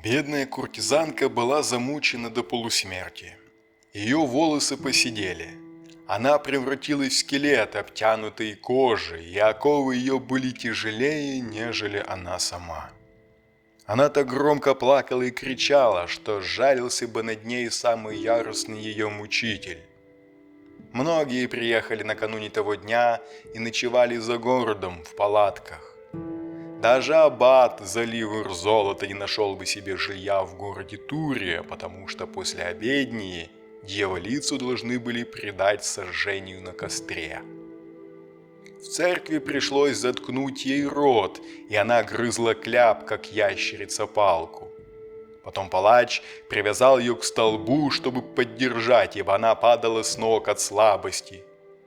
Бедная куртизанка была замучена до полусмерти. Ее волосы поседели. Она превратилась в скелет, обтянутый кожей, и оковы ее были тяжелее, нежели она сама. Она так громко плакала и кричала, что сжалился бы над ней самый яростный ее мучитель. Многие приехали накануне того дня и ночевали за городом в палатках. Даже аббат Заливер золота не нашел бы себе жилья в городе Туре, потому что после обедни дьяволицу должны были предать сожжению на костре. В церкви пришлось заткнуть ей рот, и она грызла кляп, как ящерица палку. Потом палач привязал ее к столбу, чтобы поддержать, ибо она падала с ног от слабости.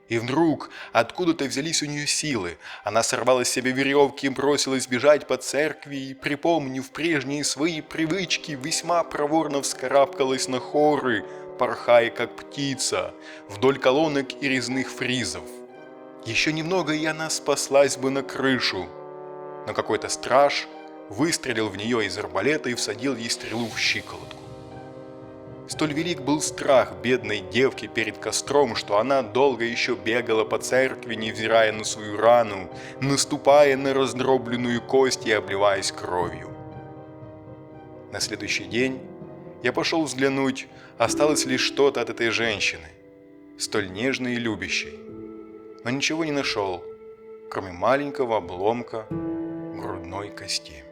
И вдруг откуда-то взялись у нее силы. Она сорвала с себя веревки и бросилась бежать по церкви, и, припомнив прежние свои привычки, весьма проворно вскарабкалась на хоры, порхая как птица, вдоль колонок и резных фризов. Еще немного, и она спаслась бы на крышу. Но какой-то страж выстрелил в нее из арбалета и всадил ей стрелу в щиколотку. Столь велик был страх бедной девки перед костром, что она долго еще бегала по церкви, невзирая на свою рану, наступая на раздробленную кость и обливаясь кровью. На следующий день я пошел взглянуть, осталось ли что-то от этой женщины, столь нежной и любящей, но ничего не нашел, кроме маленького обломка грудной кости.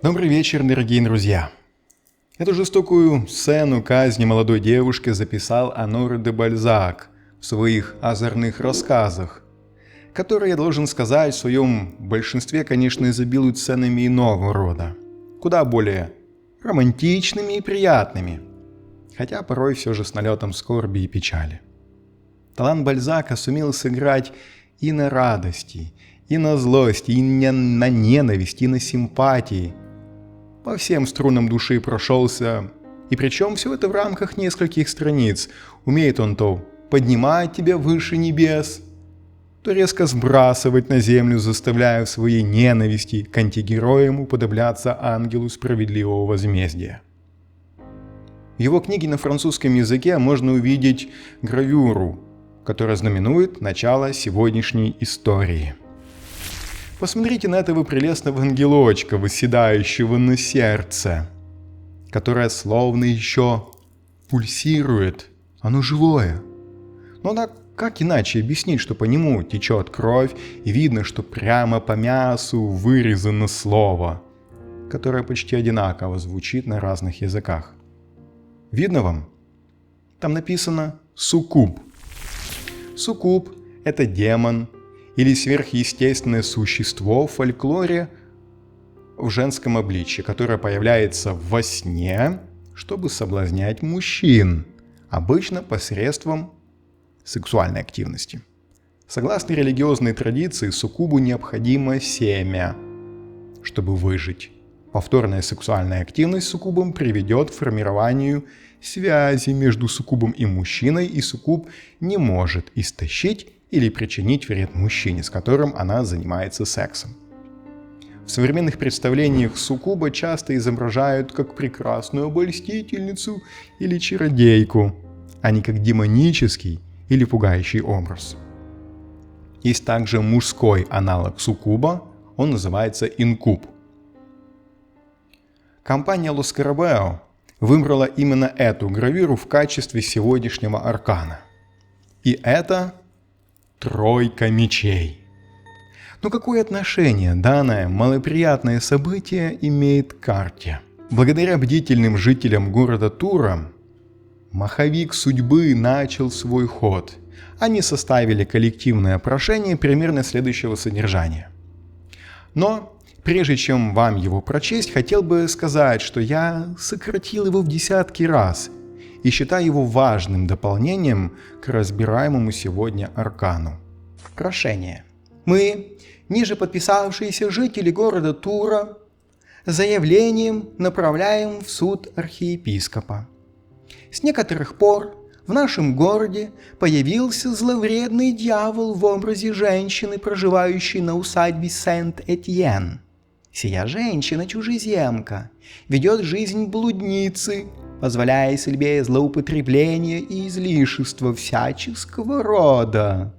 Добрый вечер, дорогие друзья! Эту жестокую сцену казни молодой девушки записал Оноре де Бальзак в своих озорных рассказах, которые, я должен сказать, в своем большинстве, конечно, изобилуют сценами иного рода, куда более романтичными и приятными, хотя порой все же с налетом скорби и печали. Талант Бальзака сумел сыграть и на радости, и на злости, и на ненависть, и на симпатии. По всем струнам души прошелся, и причем все это в рамках нескольких страниц. Умеет он то поднимать тебя выше небес, то резко сбрасывать на землю, заставляя в своей ненависти к антигероям уподобляться ангелу справедливого возмездия. В его книге на французском языке можно увидеть гравюру, которая знаменует начало сегодняшней истории. Посмотрите на этого прелестного ангелочка, восседающего на сердце, которое словно еще пульсирует, оно живое. Но как иначе объяснить, что по нему течет кровь, и видно, что прямо по мясу вырезано слово, которое почти одинаково звучит на разных языках. Видно вам? Там написано «суккуб». Суккуб – это демон или сверхъестественное существо в фольклоре в женском обличье, которое появляется во сне, чтобы соблазнять мужчин, обычно посредством сексуальной активности. Согласно религиозной традиции, суккубу необходимо семя, чтобы выжить. Повторная сексуальная активность с суккубом приведет к формированию связи между суккубом и мужчиной, и суккуб не может истощить или причинить вред мужчине, с которым она занимается сексом. В современных представлениях суккуба часто изображают как прекрасную обольстительницу или чародейку, а не как демонический или пугающий образ. Есть также мужской аналог суккуба, он называется инкуб. Компания Lo Scarabeo выбрала именно эту гравюру в качестве сегодняшнего аркана. И это тройка мечей. Но какое отношение данное малоприятное событие имеет к карте? Благодаря бдительным жителям города Тура, маховик судьбы начал свой ход. Они составили коллективное прошение примерно следующего содержания. Но прежде чем вам его прочесть, хотел бы сказать, что я сократил его в десятки раз и считаю его важным дополнением к разбираемому сегодня аркану. Прошение. Мы, ниже подписавшиеся жители города Тура, заявлением направляем в суд архиепископа. С некоторых пор в нашем городе появился зловредный дьявол в образе женщины, проживающей на усадьбе Сент-Этьен. Сия женщина-чужеземка ведет жизнь блудницы, позволяя себе злоупотребления и излишества всяческого рода,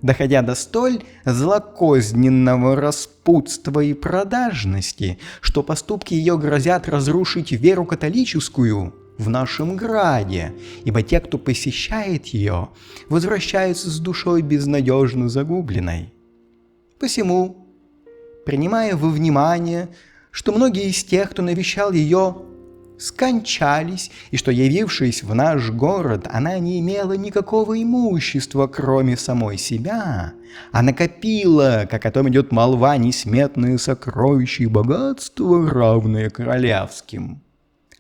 доходя до столь злокозненного распутства и продажности, что поступки ее грозят разрушить веру католическую в нашем граде, ибо те, кто посещает ее, возвращаются с душой безнадежно загубленной. Посему, принимая во внимание, что многие из тех, кто навещал ее, скончались, и что, явившись в наш город, она не имела никакого имущества, кроме самой себя, а накопила, как о том идет молва, несметные сокровища и богатства, равные королевским.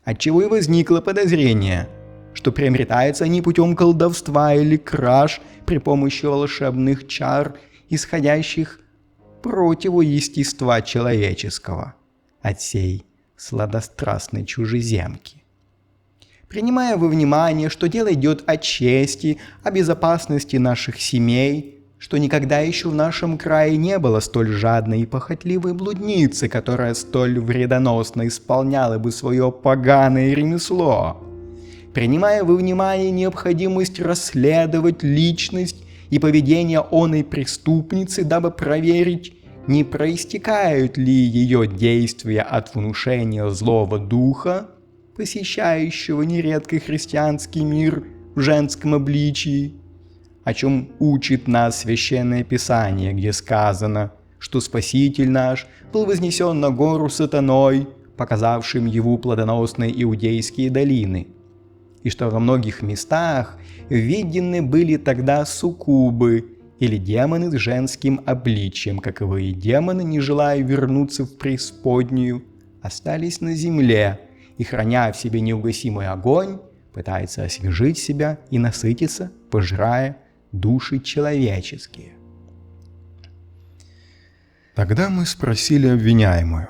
Отчего и возникло подозрение, что приобретаются они путем колдовства или краж при помощи волшебных чар, исходящих против естества человеческого, от сей сладострастной чужеземки. Принимая во внимание, что дело идет о чести, о безопасности наших семей, что никогда еще в нашем крае не было столь жадной и похотливой блудницы, которая столь вредоносно исполняла бы свое поганое ремесло, принимая во внимание необходимость расследовать личность и поведение оной преступницы, дабы проверить, не проистекают ли ее действия от внушения злого духа, посещающего нередко христианский мир в женском обличии, о чем учит нас Священное Писание, где сказано, что Спаситель наш был вознесен на гору сатаной, показавшим его плодоносные иудейские долины, и что во многих местах видены были тогда суккубы, или демоны с женским обличием, каковые демоны, не желая вернуться в преисподнюю, остались на земле и, храня в себе неугасимый огонь, пытаются освежить себя и насытиться, пожирая души человеческие. Тогда мы спросили обвиняемую,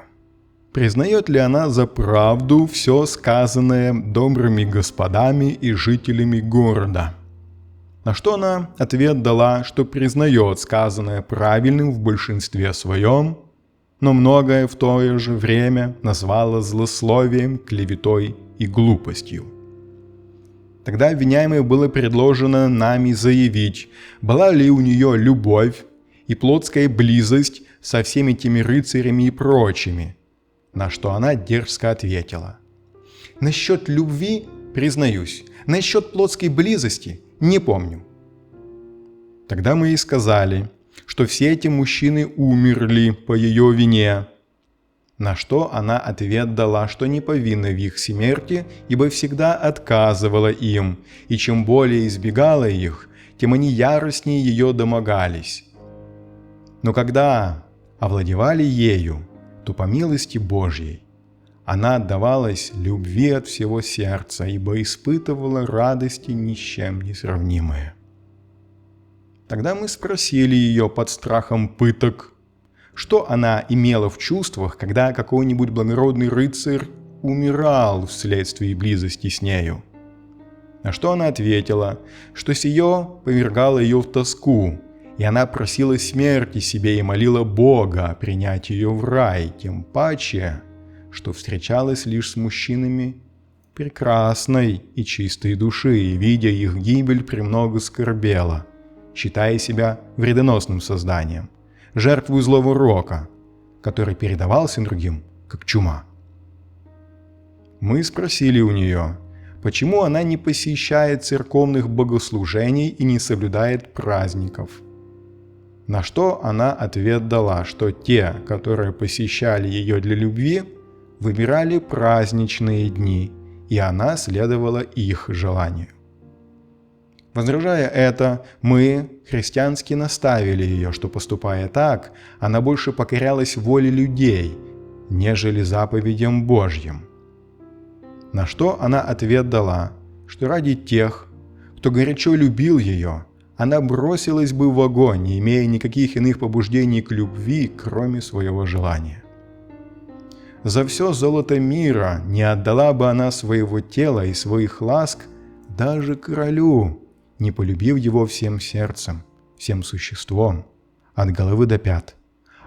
признает ли она за правду все сказанное добрыми господами и жителями города. На что она ответ дала, что признает сказанное правильным в большинстве своем, но многое в то же время назвала злословием, клеветой и глупостью. Тогда обвиняемой было предложено нами заявить, была ли у нее любовь и плотская близость со всеми теми рыцарями и прочими, на что она дерзко ответила: «Насчет любви признаюсь, насчет плотской близости не помню». Тогда мы ей сказали, что все эти мужчины умерли по ее вине, на что она ответ дала, что не повинна в их смерти, ибо всегда отказывала им, и чем более избегала их, тем они яростнее ее домогались. Но когда овладевали ею, то по милости Божьей она отдавалась любви от всего сердца, ибо испытывала радости ни с чем не сравнимые. Тогда мы спросили ее под страхом пыток, что она имела в чувствах, когда какой-нибудь благородный рыцарь умирал вследствие близости с нею. На что она ответила, что сие повергало ее в тоску, и она просила смерти себе и молила Бога принять ее в рай, тем паче, что встречалась лишь с мужчинами прекрасной и чистой души, и, видя их гибель, премного скорбела, считая себя вредоносным созданием, жертвой злого рока, который передавался другим, как чума. Мы спросили у нее, почему она не посещает церковных богослужений и не соблюдает праздников. На что она ответ дала, что те, которые посещали ее для любви, выбирали праздничные дни, и она следовала их желанию. Возражая это, мы христиански наставили ее, что, поступая так, она больше покорялась воле людей, нежели заповедям Божьим. На что она ответ дала, что ради тех, кто горячо любил ее, она бросилась бы в огонь, не имея никаких иных побуждений к любви, кроме своего желания. За все золото мира не отдала бы она своего тела и своих ласк даже королю, не полюбив его всем сердцем, всем существом, от головы до пят,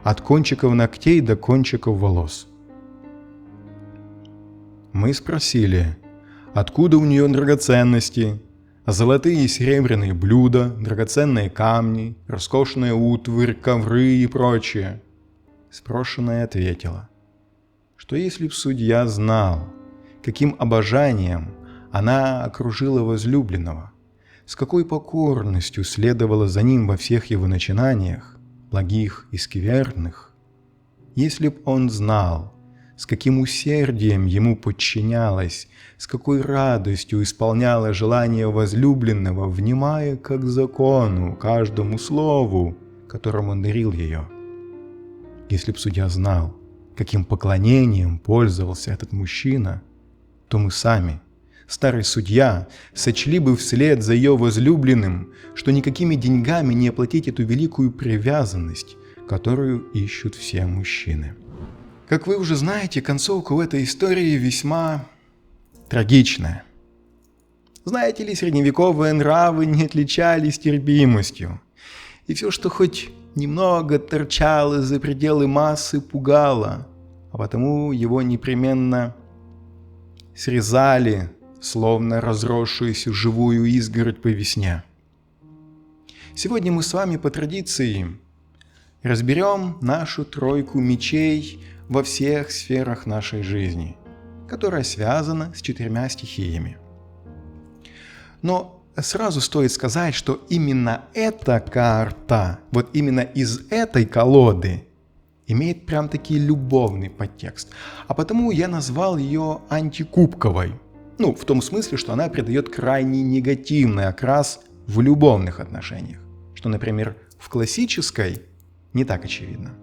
от кончиков ногтей до кончиков волос. Мы спросили, откуда у нее драгоценности, золотые и серебряные блюда, драгоценные камни, роскошная утварь, ковры и прочее. Спрошенная ответила, что если б судья знал, каким обожанием она окружила возлюбленного, с какой покорностью следовала за ним во всех его начинаниях, благих и скверных, если б он знал, с каким усердием ему подчинялась, с какой радостью исполняла желание возлюбленного, внимая как закону каждому слову, которым он дарил ее. Если б судья знал, каким поклонением пользовался этот мужчина, то мы сами, старый судья, сочли бы вслед за ее возлюбленным, что никакими деньгами не оплатить эту великую привязанность, которую ищут все мужчины. Как вы уже знаете, концовка у этой истории весьма трагичная. Знаете ли, средневековые нравы не отличались терпимостью, и все, что хоть немного торчало за пределы массы, пугало, а потому его непременно срезали, словно разросшуюся живую изгородь по весне. Сегодня мы с вами по традиции разберем нашу тройку мечей во всех сферах нашей жизни, которая связана с 4 стихиями. Но сразу стоит сказать, что именно эта карта, вот именно из этой колоды, имеет прям-таки любовный подтекст. А потому я назвал ее антикубковой. Ну, в том смысле, что она придает крайне негативный окрас в любовных отношениях, что, например, в классической не так очевидно.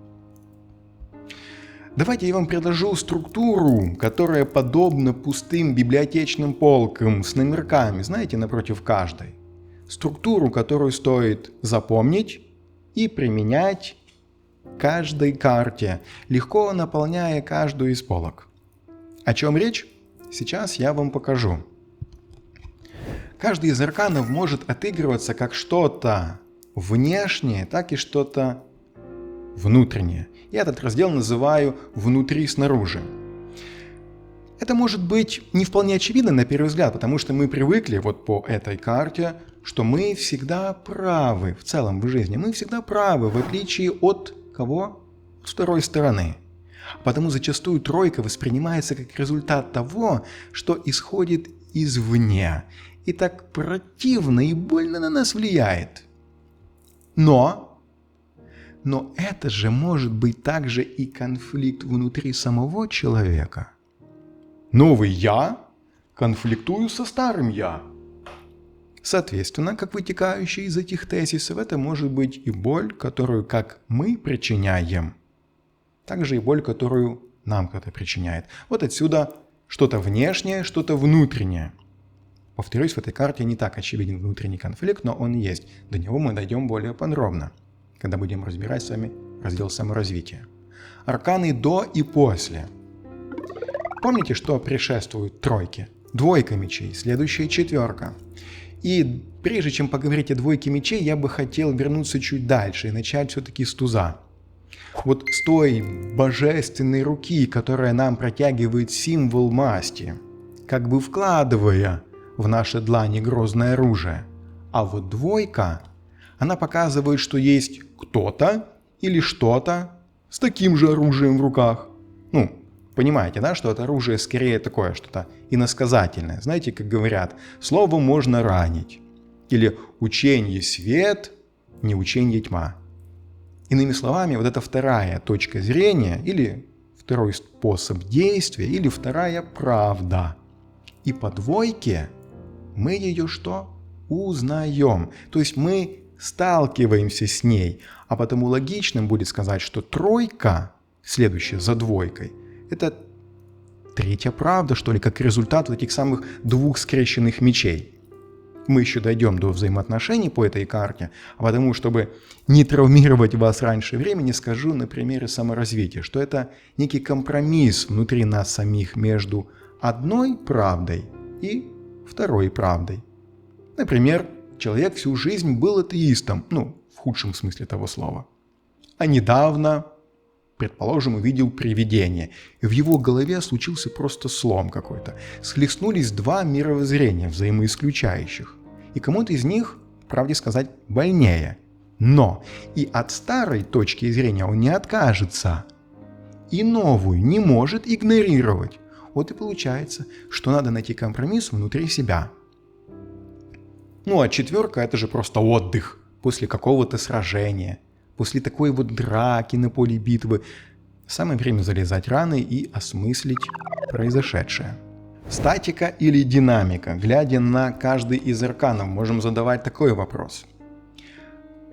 Давайте я вам предложу структуру, которая подобна пустым библиотечным полкам с номерками, знаете, напротив каждой. Структуру, которую стоит запомнить и применять каждой карте, легко наполняя каждую из полок. О чем речь? Сейчас я вам покажу. Каждый из арканов может отыгрываться как что-то внешнее, так и что-то внутреннее. Я этот раздел называю «внутри-снаружи». Это может быть не вполне очевидно на первый взгляд, потому что мы привыкли вот по этой карте, что мы всегда правы в целом в жизни. Мы всегда правы, в отличие от кого? С второй стороны. Потому зачастую тройка воспринимается как результат того, что исходит извне, и так противно и больно на нас влияет. Но это же может быть также и конфликт внутри самого человека. Новый «я» конфликтую со старым «я». Соответственно, как вытекающий из этих тезисов, это может быть и боль, которую как мы причиняем, также и боль, которую нам кто-то причиняет. Вот отсюда что-то внешнее, что-то внутреннее. Повторюсь, в этой карте не так очевиден внутренний конфликт, но он есть. До него мы дойдем более подробно, когда будем разбирать с вами раздел саморазвития. Арканы до и после. Помните, что предшествует тройке? Двойка мечей, следующая четверка. И прежде чем поговорить о двойке мечей, я бы хотел вернуться чуть дальше и начать все-таки с туза. Вот с той божественной руки, которая нам протягивает символ масти, как бы вкладывая в наши длани грозное оружие. А вот двойка, она показывает, что есть кто-то или что-то с таким же оружием в руках. Ну, понимаете, да, что это оружие скорее такое что-то иносказательное. Знаете, как говорят, словом можно ранить. Или ученье свет, не ученье тьма. Иными словами, вот эта вторая точка зрения, или второй способ действия, или вторая правда. И по двойке мы ее что? Узнаем. То есть мы сталкиваемся с ней. А потому логичным будет сказать, что тройка, следующая за двойкой, это третья правда, что ли, как результат вот этих самых двух скрещенных мечей. Мы еще дойдем до взаимоотношений по этой карте, а потому, чтобы не травмировать вас раньше времени, скажу на примере саморазвития, что это некий компромисс внутри нас самих между одной правдой и второй правдой. Например, человек всю жизнь был атеистом, в худшем смысле того слова. А недавно предположим, увидел привидение, и в его голове случился просто слом какой-то. Схлестнулись два мировоззрения взаимоисключающих. И кому-то из них, правде сказать, больнее. Но и от старой точки зрения он не откажется, и новую не может игнорировать. Вот и получается, что надо найти компромисс внутри себя. Ну а четверка — это же просто отдых после какого-то сражения, после такой вот драки на поле битвы. Самое время залезать раны и осмыслить произошедшее. Статика или динамика? Глядя на каждый из арканов, можем задавать такой вопрос.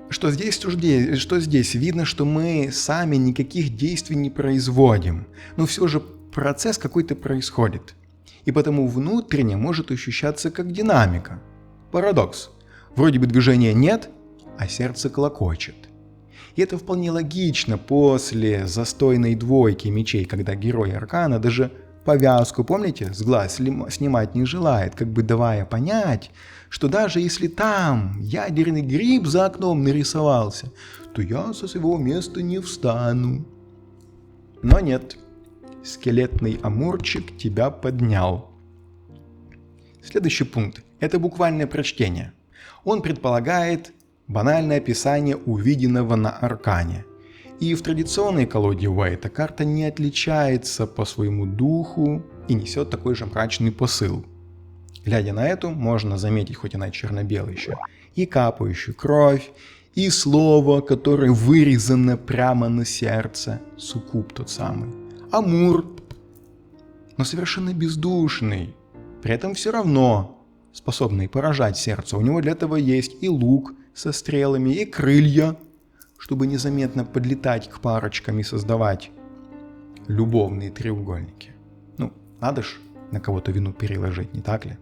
Что здесь? Видно, что мы сами никаких действий не производим, но все же процесс какой-то происходит. И потому внутренне может ощущаться как динамика. Парадокс. Вроде бы движения нет, а сердце клокочет. И это вполне логично после застойной двойки мечей, когда герой аркана даже повязку, помните, с глаз снимать не желает, как бы давая понять, что даже если там ядерный гриб за окном нарисовался, то я со своего места не встану. Но нет, скелетный амурчик тебя поднял. Следующий пункт – это буквальное прочтение. Он предполагает банальное описание увиденного на аркане. И в традиционной колоде Уэйта карта не отличается по своему духу и несет такой же мрачный посыл. Глядя на эту, можно заметить, хоть она черно-белая еще, и капающую кровь, и слово, которое вырезано прямо на сердце, суккуб тот самый, амур, но совершенно бездушный, при этом все равно способный поражать сердце. У него для этого есть и лук со стрелами, и крылья, чтобы незаметно подлетать к парочкам и создавать любовные треугольники. Ну, надо ж на кого-то вину переложить, не так ли?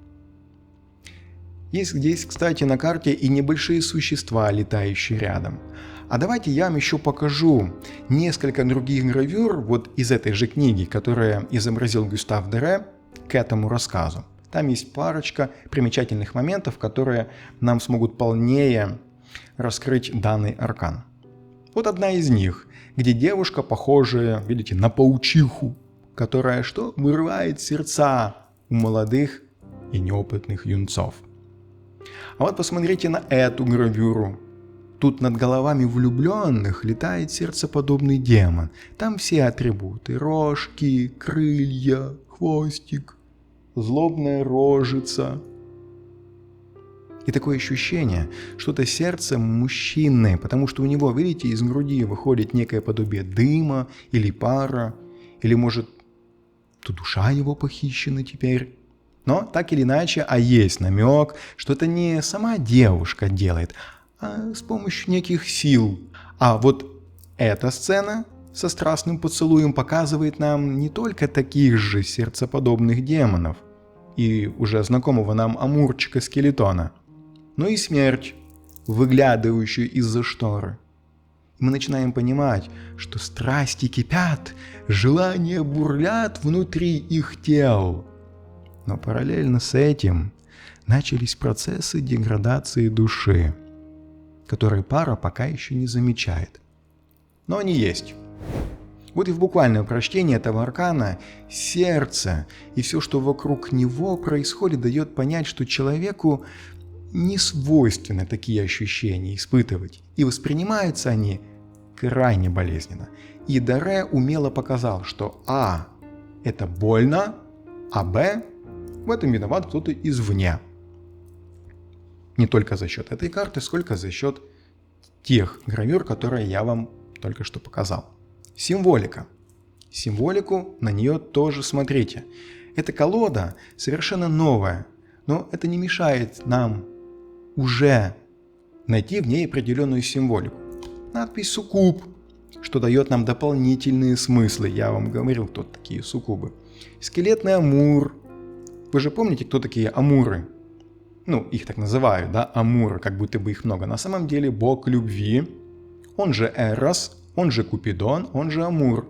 Есть здесь, кстати, на карте и небольшие существа, летающие рядом. А давайте я вам еще покажу несколько других гравюр вот из этой же книги, которую изобразил Гюстав Дере к этому рассказу. Там есть парочка примечательных моментов, которые нам смогут полнее раскрыть данный аркан. Вот одна из них, где девушка, похожая, видите, на паучиху, которая что? Вырывает сердца у молодых и неопытных юнцов. А вот посмотрите на эту гравюру. Тут над головами влюбленных летает сердцеподобный демон. Там все атрибуты: рожки, крылья, хвостик, злобная рожица. И такое ощущение, что это сердце мужчины, потому что у него, видите, из груди выходит некое подобие дыма или пара, или, может, то душа его похищена теперь. Но так или иначе, а есть намек, что это не сама девушка делает, а с помощью неких сил. А вот эта сцена со страстным поцелуем показывает нам не только таких же сердцеподобных демонов и уже знакомого нам амурчика-скелетона, но и смерть, выглядывающую из-за шторы. И мы начинаем понимать, что страсти кипят, желания бурлят внутри их тел. Но параллельно с этим начались процессы деградации души, которые пара пока еще не замечает. Но они есть. Вот и в буквальном прочтении этого аркана сердце и все, что вокруг него происходит, дает понять, что человеку не свойственно такие ощущения испытывать, и воспринимаются они крайне болезненно. И Дере умело показал, что А – это больно, а Б – в этом виноват кто-то извне. Не только за счет этой карты, сколько за счет тех гравюр, которые я вам только что показал. Символика. Символику на нее тоже смотрите. Эта колода совершенно новая, но это не мешает нам уже найти в ней определенную символику. Надпись «Суккуб», что дает нам дополнительные смыслы. Я вам говорил, кто такие суккубы. Скелетный амур. Вы же помните, кто такие амуры? Ну, их так называют, да, амуры, как будто бы их много. На самом деле бог любви, он же Эрос, он же Купидон, он же Амур.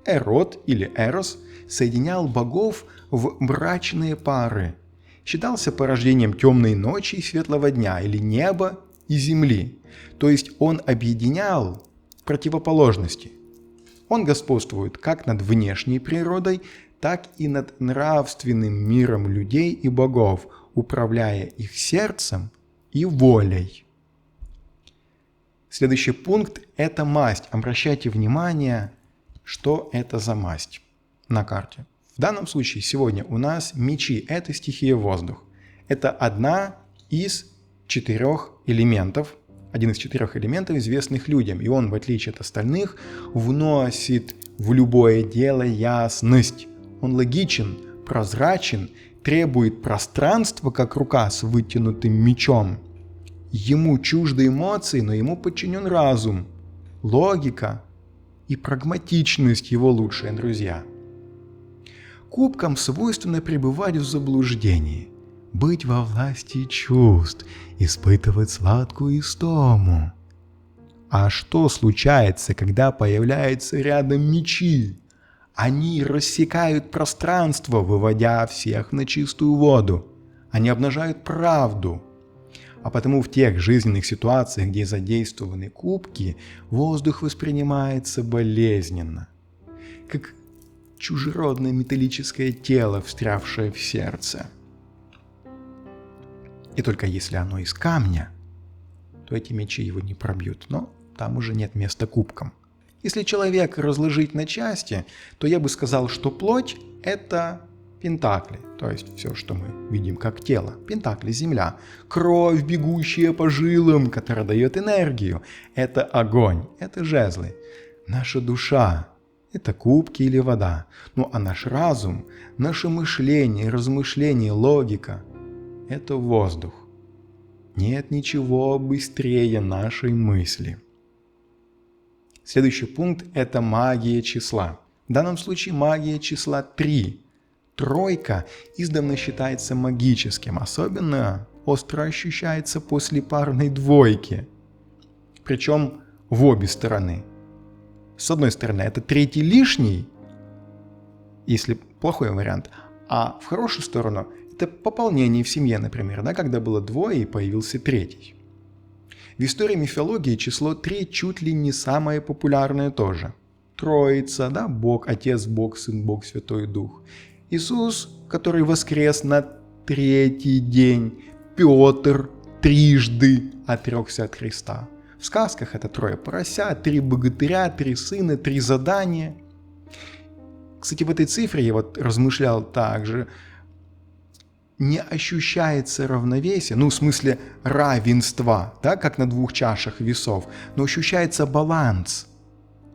Эрот или Эрос соединял богов в брачные пары. Считался порождением темной ночи и светлого дня, или неба и земли. То есть он объединял противоположности. Он господствует как над внешней природой, так и над нравственным миром людей и богов, управляя их сердцем и волей. Следующий пункт – это масть. Обращайте внимание, что это за масть на карте. В данном случае сегодня у нас мечи – это стихия воздух. Это один из четырех элементов, известных людям. И он, в отличие от остальных, вносит в любое дело ясность. Он логичен, прозрачен, требует пространства, как рука с вытянутым мечом. Ему чужды эмоции, но ему подчинен разум, логика и прагматичность его лучшие друзья. Кубкам свойственно пребывать в заблуждении, быть во власти чувств, испытывать сладкую истому. А что случается, когда появляются рядом мечи? Они рассекают пространство, выводя всех на чистую воду. Они обнажают правду. А потому в тех жизненных ситуациях, где задействованы кубки, воздух воспринимается болезненно, как чужеродное металлическое тело, встрявшее в сердце. И только если оно из камня, то эти мечи его не пробьют, но там уже нет места кубкам. Если человека разложить на части, то я бы сказал, что плоть – это пентакли, то есть все, что мы видим как тело. Пентакли – земля. Кровь, бегущая по жилам, которая дает энергию – это огонь, это жезлы. Наша душа – это кубки или вода. Ну а наш разум, наше мышление, размышление, логика – это воздух. Нет ничего быстрее нашей мысли. Следующий пункт – это магия числа. В данном случае магия числа 3. Тройка издавна считается магическим, особенно остро ощущается после парной двойки. Причем в обе стороны. С одной стороны, это третий лишний, если плохой вариант, а в хорошую сторону это пополнение в семье, например, да, когда было двое и появился третий. В истории мифологии число 3 чуть ли не самое популярное тоже. Троица, да, Бог, Отец, Бог, Сын, Бог, Святой Дух. Иисус, который воскрес на 3-й день. Петр трижды отрекся от Христа. В сказках это 3 поросят, 3 богатыря, 3 сына, 3 задания. Кстати, в этой цифре я вот размышлял также. Не ощущается равновесие, ну в смысле равенства, да, как на 2 чашах весов, но ощущается баланс.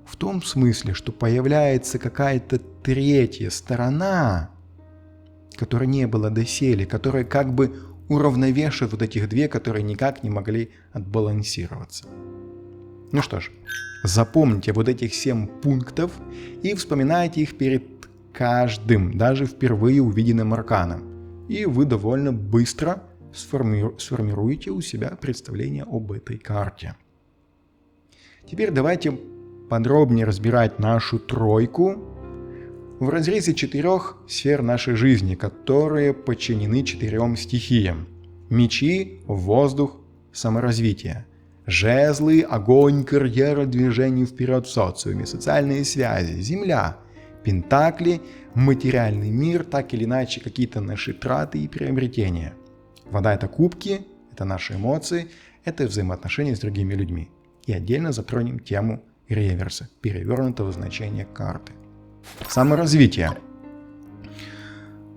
В том смысле, что появляется какая-то третья сторона, которой не было доселе, которая как бы уравновешивает вот этих 2, которые никак не могли отбалансироваться. Ну что ж, запомните вот этих 7 пунктов и вспоминайте их перед каждым, даже впервые увиденным арканом. И вы довольно быстро сформируете у себя представление об этой карте. Теперь давайте подробнее разбирать нашу тройку в разрезе 4 сфер нашей жизни, которые подчинены 4 стихиям. Мечи, воздух, саморазвитие. Жезлы, огонь, карьера, движение вперед в социуме, социальные связи, земля. Пентакли, материальный мир, так или иначе какие-то наши траты и приобретения. Вода – это кубки, это наши эмоции, это взаимоотношения с другими людьми. И отдельно затронем тему реверса, перевернутого значения карты. Саморазвитие.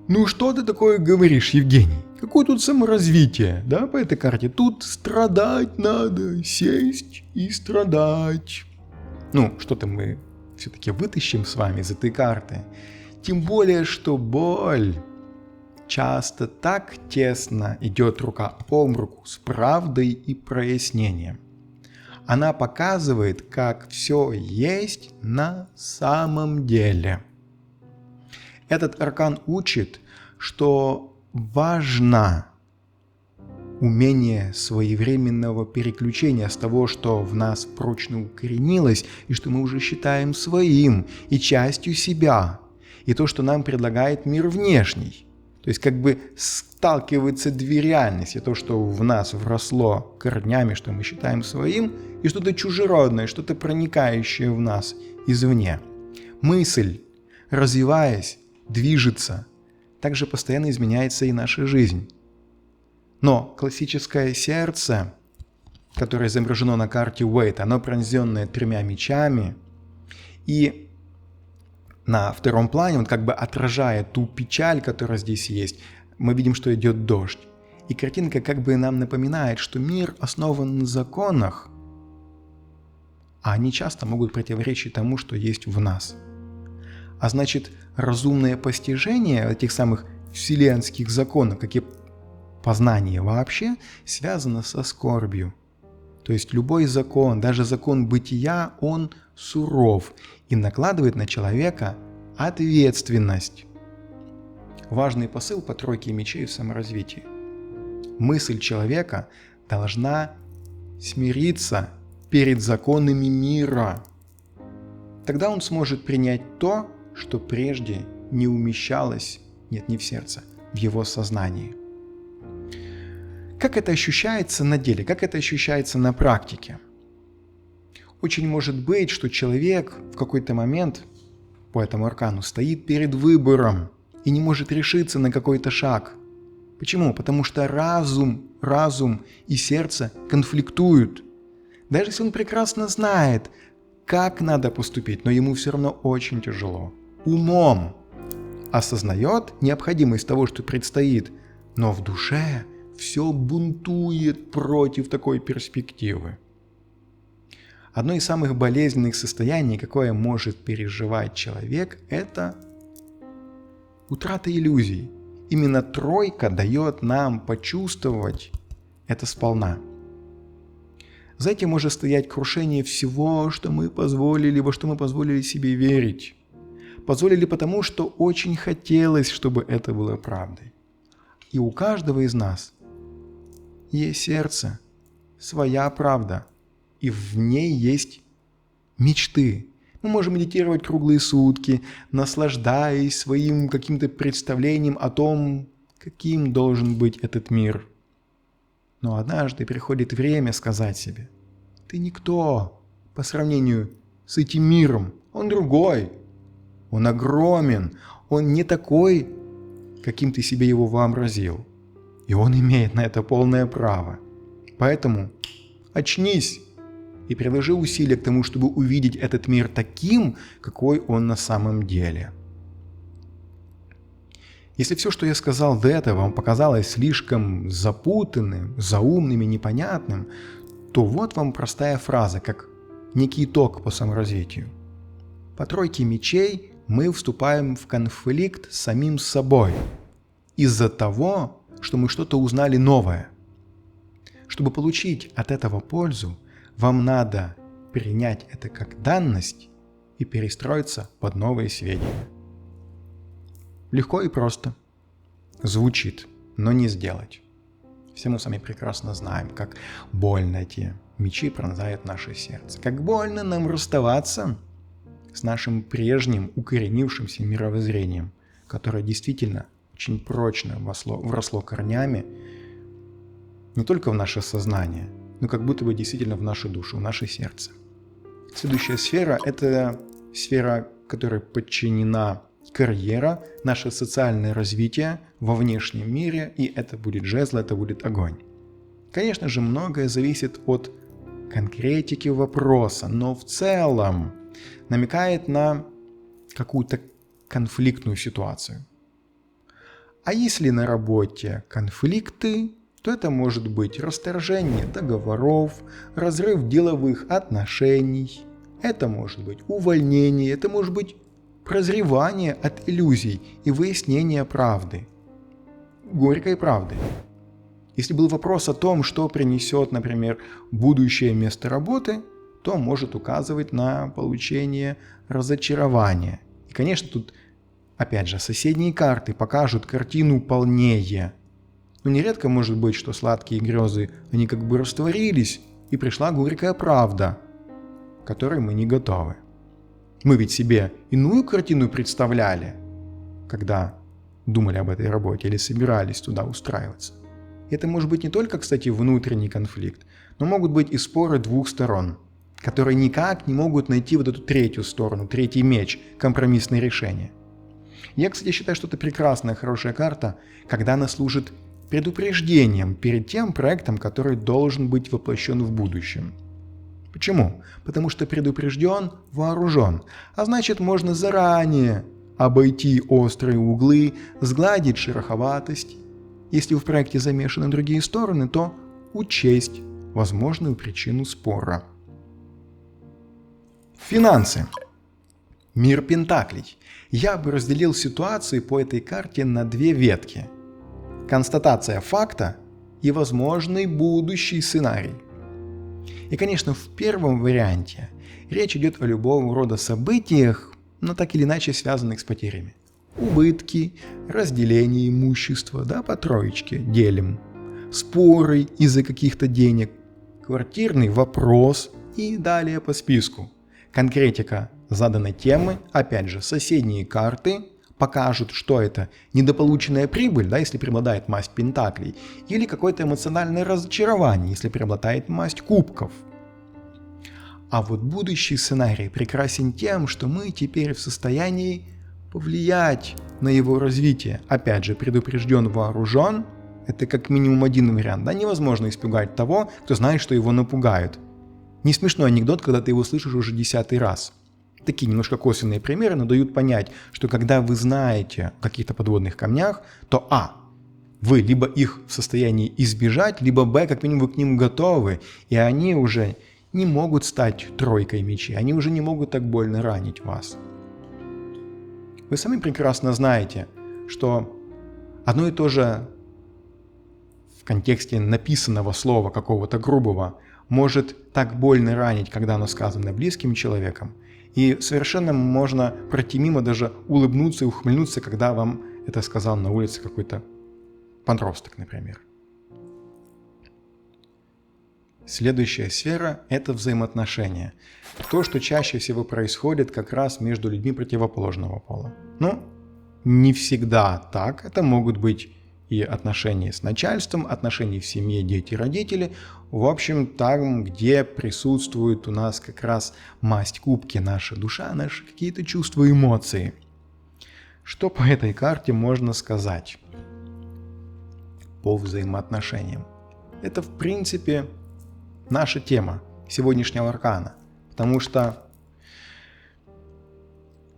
Ну что ты такое говоришь, Евгений? Какое тут саморазвитие, да, по этой карте? Тут страдать надо, сесть и страдать. Ну, что-то мы все-таки вытащим с вами из этой карты. Тем более, что боль часто так тесно идет рука об руку с правдой и прояснением. Она показывает, как все есть на самом деле. Этот аркан учит, что важно умение своевременного переключения с того, что в нас прочно укоренилось, и что мы уже считаем своим и частью себя, и то, что нам предлагает мир внешний, То есть как бы сталкиваются две реальности. То, что в нас вросло корнями, что мы считаем своим, и что-то чужеродное, что-то проникающее в нас извне. Мысль, развиваясь, движется. Также постоянно изменяется и наша жизнь. Но классическое сердце, которое изображено на карте Уэйта, оно пронзенное 3 мечами, и на втором плане, он как бы отражая ту печаль, которая здесь есть, мы видим, что идет дождь. И картинка как бы нам напоминает, что мир основан на законах, а они часто могут противоречить тому, что есть в нас. А значит, разумное постижение этих самых вселенских законов, как и познание вообще, связано со скорбью. То есть любой закон, даже закон бытия, он суров и накладывает на человека ответственность. Важный посыл по тройке мечей в саморазвитии. Мысль человека должна смириться перед законами мира. Тогда он сможет принять то, что прежде не умещалось, нет, не в сердце, в его сознании. Как это ощущается на деле, как это ощущается на практике? Очень может быть, что человек в какой-то момент по этому аркану стоит перед выбором и не может решиться на какой-то шаг. Почему? Потому что разум и сердце конфликтуют. Даже если он прекрасно знает, как надо поступить, но ему все равно очень тяжело. Умом осознает необходимость того, что предстоит, но в душе все бунтует против такой перспективы. Одно из самых болезненных состояний, какое может переживать человек, это утрата иллюзий. Именно тройка дает нам почувствовать это сполна. За этим может стоять крушение всего, что мы позволили, во что мы позволили себе верить. Позволили потому, что очень хотелось, чтобы это было правдой. И у каждого из нас есть сердце, своя правда, и в ней есть мечты. Мы можем медитировать круглые сутки, наслаждаясь своим каким-то представлением о том, каким должен быть этот мир. Но однажды приходит время сказать себе: ты никто по сравнению с этим миром, он другой, он огромен, он не такой, каким ты себе его вообразил. И он имеет на это полное право. Поэтому очнись и приложи усилия к тому, чтобы увидеть этот мир таким, какой он на самом деле. Если все, что я сказал до этого, вам показалось слишком запутанным, заумным и непонятным, то вот вам простая фраза, как некий итог по саморазвитию. По тройке мечей мы вступаем в конфликт с самим собой из-за того, что мы что-то узнали новое. Чтобы получить от этого пользу, вам надо принять это как данность и перестроиться под новые сведения. Легко и просто. Звучит, но не сделать. Все мы с вами прекрасно знаем, как больно эти мечи пронзают наше сердце. Как больно нам расставаться с нашим прежним укоренившимся мировоззрением, которое действительно очень прочно вросло корнями не только в наше сознание, но как будто бы действительно в нашу душу, в наше сердце. Следующая сфера – это сфера, которой подчинена карьера, наше социальное развитие во внешнем мире, и это будет жезл, это будет огонь. Конечно же, многое зависит от конкретики вопроса, но в целом намекает на какую-то конфликтную ситуацию. А если на работе конфликты, то это может быть расторжение договоров, разрыв деловых отношений, это может быть увольнение, это может быть прозревание от иллюзий и выяснение правды. Горькой правды. Если был вопрос о том, что принесет, например, будущее место работы, то может указывать на получение разочарования. И, конечно, тут, опять же, соседние карты покажут картину полнее. Но нередко может быть, что сладкие грезы, они как бы растворились, и пришла горькая правда, к которой мы не готовы. Мы ведь себе иную картину представляли, когда думали об этой работе или собирались туда устраиваться. Это может быть не только, кстати, внутренний конфликт, но могут быть и споры двух сторон, которые никак не могут найти вот эту третью сторону, третий меч, компромиссное решение. Я, кстати, считаю, что это прекрасная, хорошая карта, когда она служит предупреждением перед тем проектом, который должен быть воплощен в будущем. Почему? Потому что предупрежден, вооружен, а значит можно заранее обойти острые углы, сгладить шероховатость. Если в проекте замешаны другие стороны, то учесть возможную причину спора. Финансы. Мир Пентаклей. Я бы разделил ситуацию по этой карте на две ветки. Констатация факта и возможный будущий сценарий. И, конечно, в первом варианте речь идет о любого рода событиях, но так или иначе связанных с потерями. Убытки, разделение имущества, да, по троечке делим. Споры из-за каких-то денег, квартирный вопрос и далее по списку. Конкретика заданной темы, опять же, соседние карты покажут, что это недополученная прибыль, да, если преобладает масть пентаклей, или какое-то эмоциональное разочарование, если преобладает масть кубков. А вот будущий сценарий прекрасен тем, что мы теперь в состоянии повлиять на его развитие. Опять же, предупрежден, вооружен. Это как минимум один вариант. Да? Невозможно испугать того, кто знает, что его напугают. Не смешной анекдот, когда ты его слышишь уже 10-й раз. Такие немножко косвенные примеры, но дают понять, что когда вы знаете о каких-то подводных камнях, то вы либо их в состоянии избежать, либо как минимум вы к ним готовы, и они уже не могут стать тройкой мечей, они уже не могут так больно ранить вас. Вы сами прекрасно знаете, что одно и то же в контексте написанного слова какого-то грубого может так больно ранить, когда оно сказано близким человеком, и совершенно можно пройти мимо, даже улыбнуться и ухмыльнуться, когда вам это сказал на улице какой-то подросток, например. Следующая сфера – это взаимоотношения. То, что чаще всего происходит как раз между людьми противоположного пола. Но не всегда так. Это могут быть и отношения с начальством, отношения в семье, дети, родители. В общем, там, где присутствует у нас как раз масть кубки, наша душа, наши какие-то чувства, эмоции. Что по этой карте можно сказать по взаимоотношениям? Это, в принципе, наша тема сегодняшнего аркана. Потому что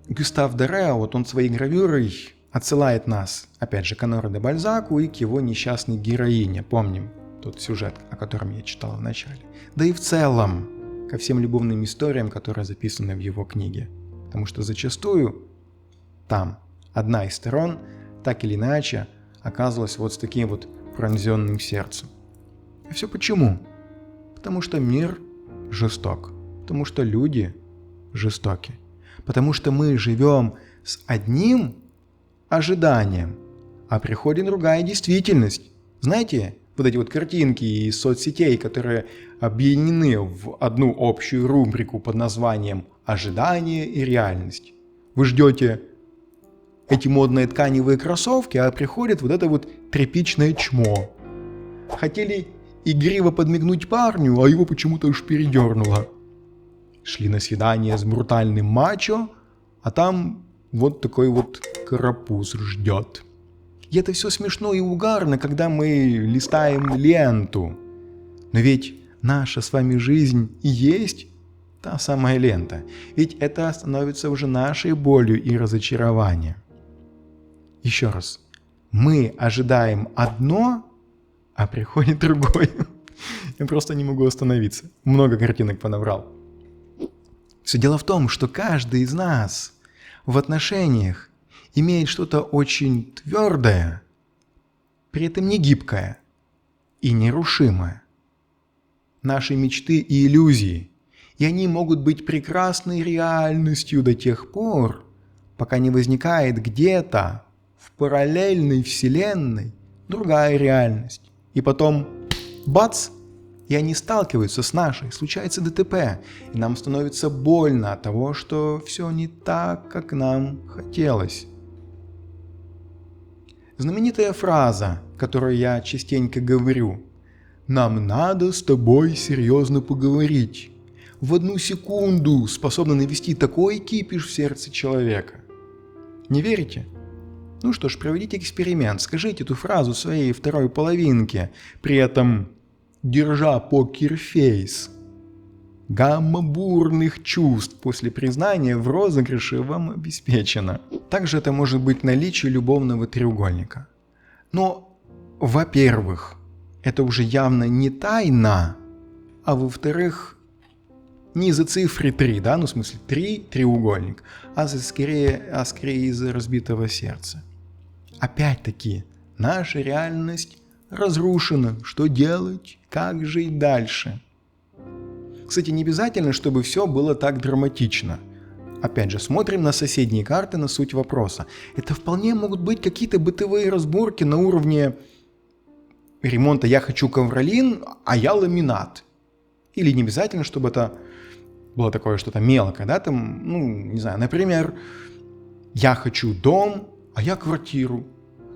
Гюстав Доре, он своей гравюрой отсылает нас, опять же, к Оноре де Бальзаку и к его несчастной героине. Помним тот сюжет, о котором я читал в начале. Да и в целом ко всем любовным историям, которые записаны в его книге. Потому что зачастую там одна из сторон так или иначе оказывалась вот с таким вот пронзенным сердцем. И все почему? Потому что мир жесток. Потому что люди жестоки. Потому что мы живем с одним ожиданием, а приходит другая действительность. Знаете, вот эти вот картинки из соцсетей, которые объединены в одну общую рубрику под названием «Ожидание и реальность». Вы ждете эти модные тканевые кроссовки, а приходит вот это вот тряпичное чмо. Хотели игриво подмигнуть парню, а его почему-то уж передернуло. Шли на свидание с брутальным мачо, а там вот такой вот карапуз ждет. И это все смешно и угарно, когда мы листаем ленту. Но ведь наша с вами жизнь и есть та самая лента. Ведь это становится уже нашей болью и разочарованием. Еще раз. Мы ожидаем одно, а приходит другое. Я просто не могу остановиться. Много картинок понабрал. Все дело в том, что каждый из нас в отношениях имеет что-то очень твердое, при этом не гибкое и нерушимое. Наши мечты и иллюзии, и они могут быть прекрасной реальностью до тех пор, пока не возникает где-то в параллельной вселенной другая реальность. И потом бац! И они сталкиваются с нашей, случается ДТП, и нам становится больно от того, что все не так, как нам хотелось. Знаменитая фраза, которую я частенько говорю: «Нам надо с тобой серьезно поговорить», в одну секунду способна навести такой кипиш в сердце человека. Не верите? Ну что ж, проведите эксперимент, скажите эту фразу своей второй половинке, при этом держа покерфейс. Гамма бурных чувств после признания в розыгрыше вам обеспечена. Также это может быть наличие любовного треугольника. Но, во-первых, это уже явно не тайна, а во-вторых, не из-за цифры 3, да, ну в смысле 3 треугольник, а скорее из-за разбитого сердца. Опять-таки, наша реальность разрушена. Что делать? Как жить дальше? Кстати, не обязательно, чтобы все было так драматично. Опять же, смотрим на соседние карты, на суть вопроса. Это вполне могут быть какие-то бытовые разборки на уровне ремонта «я хочу ковролин, а я ламинат». Или не обязательно, чтобы это было такое что-то мелкое, да, там, ну, не знаю, например, «я хочу дом, а я квартиру».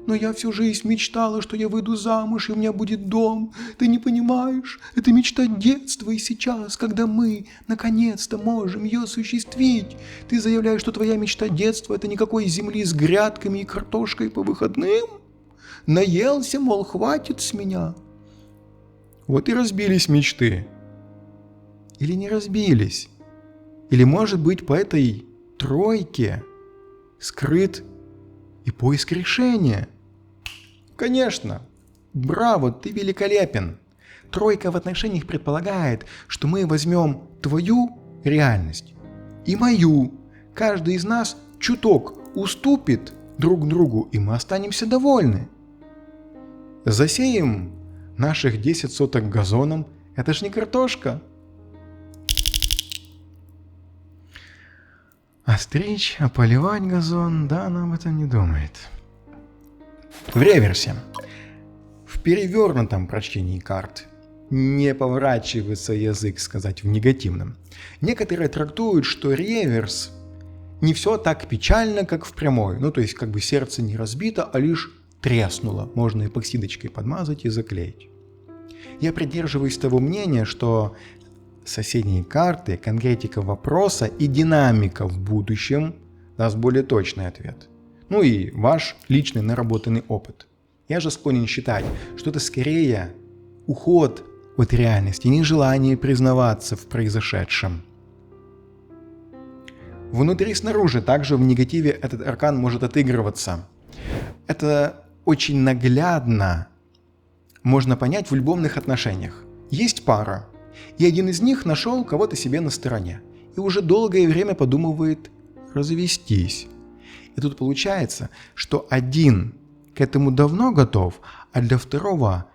Но я всю жизнь мечтала, что я выйду замуж, и у меня будет дом. Ты не понимаешь? Это мечта детства, и сейчас, когда мы, наконец-то, можем ее осуществить, ты заявляешь, что твоя мечта детства – это никакой земли с грядками и картошкой по выходным? Наелся, мол, хватит с меня. Вот и разбились мечты. Или не разбились? Или, может быть, по этой тройке скрыт и поиск решения? Конечно. Браво, ты великолепен. Тройка в отношениях предполагает, что мы возьмем твою реальность и мою. Каждый из нас чуток уступит друг другу, и мы останемся довольны. Засеем наших 10 соток газоном. Это ж не картошка. А стричь, а поливать газон, да, она об этом не думает. В реверсе. В перевернутом прочтении карт не поворачивается язык сказать в негативном. Некоторые трактуют, что реверс не все так печально, как в прямой. Ну, то есть, как бы сердце не разбито, а лишь треснуло. Можно эпоксидочкой подмазать и заклеить. Я придерживаюсь того мнения, что соседние карты, конкретика вопроса и динамика в будущем даст более точный ответ. Ну и ваш личный наработанный опыт. Я же склонен считать, что это скорее уход от реальности, нежелание признаваться в произошедшем. Внутри и снаружи также в негативе этот аркан может отыгрываться. Это очень наглядно можно понять в любовных отношениях. Есть пара, и один из них нашел кого-то себе на стороне и уже долгое время подумывает развестись. И тут получается, что один к этому давно готов, а для второго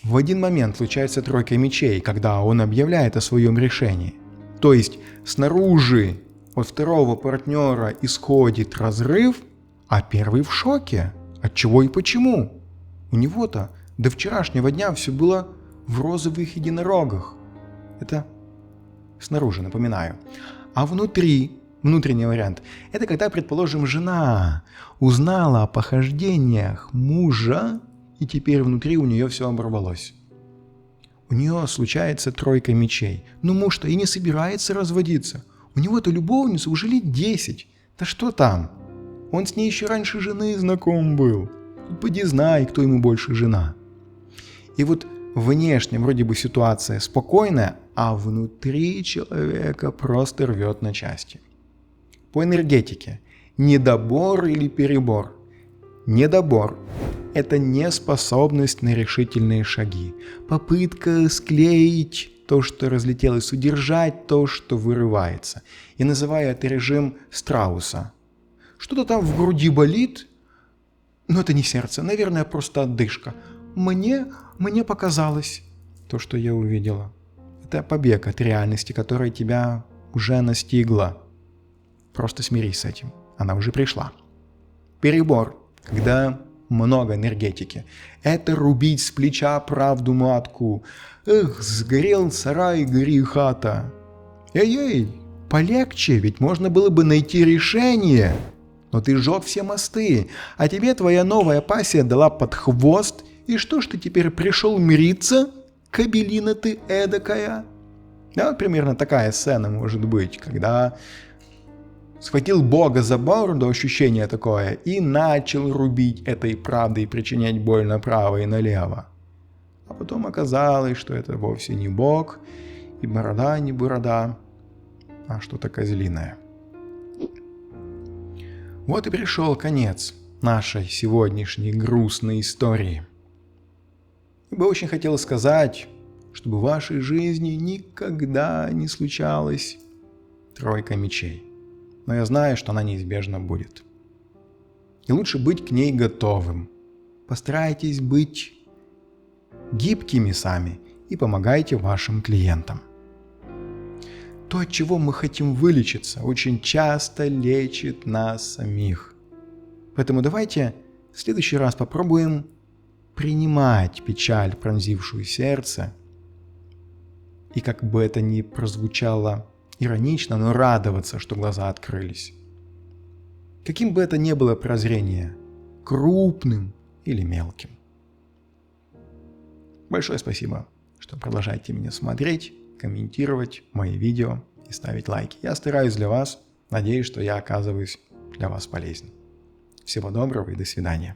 в один момент случается тройка мечей, когда он объявляет о своем решении. То есть снаружи от второго партнера исходит разрыв, а первый в шоке. От чего и почему? У него-то до вчерашнего дня все было в розовых единорогах. Это снаружи, напоминаю. А внутри, внутренний вариант, это когда, предположим, жена узнала о похождениях мужа, и теперь внутри у нее все оборвалось. У нее случается тройка мечей. Но муж-то и не собирается разводиться. У него-то любовница уже лет 10. Да что там? Он с ней еще раньше жены знаком был. Поди знай, кто ему больше жена. И вот внешне вроде бы ситуация спокойная, а внутри человека просто рвет на части. По энергетике. Недобор или перебор? Недобор – это неспособность на решительные шаги. Попытка склеить то, что разлетелось, удержать то, что вырывается. И называю это режим страуса. Что-то там в груди болит, но это не сердце, наверное, просто отдышка. Мне показалось то, что я увидела. Это побег от реальности, которая тебя уже настигла. Просто смирись с этим, она уже пришла. Перебор, когда много энергетики. Это рубить с плеча правду матку. Эх, сгорел сарай, гори хата. Эй-ей, полегче, ведь можно было бы найти решение. но ты сжег все мосты, а тебе твоя новая пассия дала под хвост, и что ж ты теперь пришел мириться, кобелина ты эдакая? Да, вот примерно такая сцена может быть, когда схватил Бога за бороду, ощущение такое, и начал рубить этой правдой, причинять боль направо и налево. А потом оказалось, что это вовсе не Бог, и борода не борода, а что-то козлиное. Вот и пришел конец нашей сегодняшней грустной истории. Я бы очень хотел сказать, чтобы в вашей жизни никогда не случалась тройка мечей. Но я знаю, что она неизбежно будет. И лучше быть к ней готовым. Постарайтесь быть гибкими сами и помогайте вашим клиентам. То, от чего мы хотим вылечиться, очень часто лечит нас самих. Поэтому давайте в следующий раз попробуем принимать печаль, пронзившую сердце, и как бы это ни прозвучало иронично, но радоваться, что глаза открылись. Каким бы это ни было прозрение, крупным или мелким. Большое спасибо, что продолжаете меня смотреть, комментировать мои видео и ставить лайки. Я стараюсь для вас, надеюсь, что я оказываюсь для вас полезен. Всего доброго и до свидания.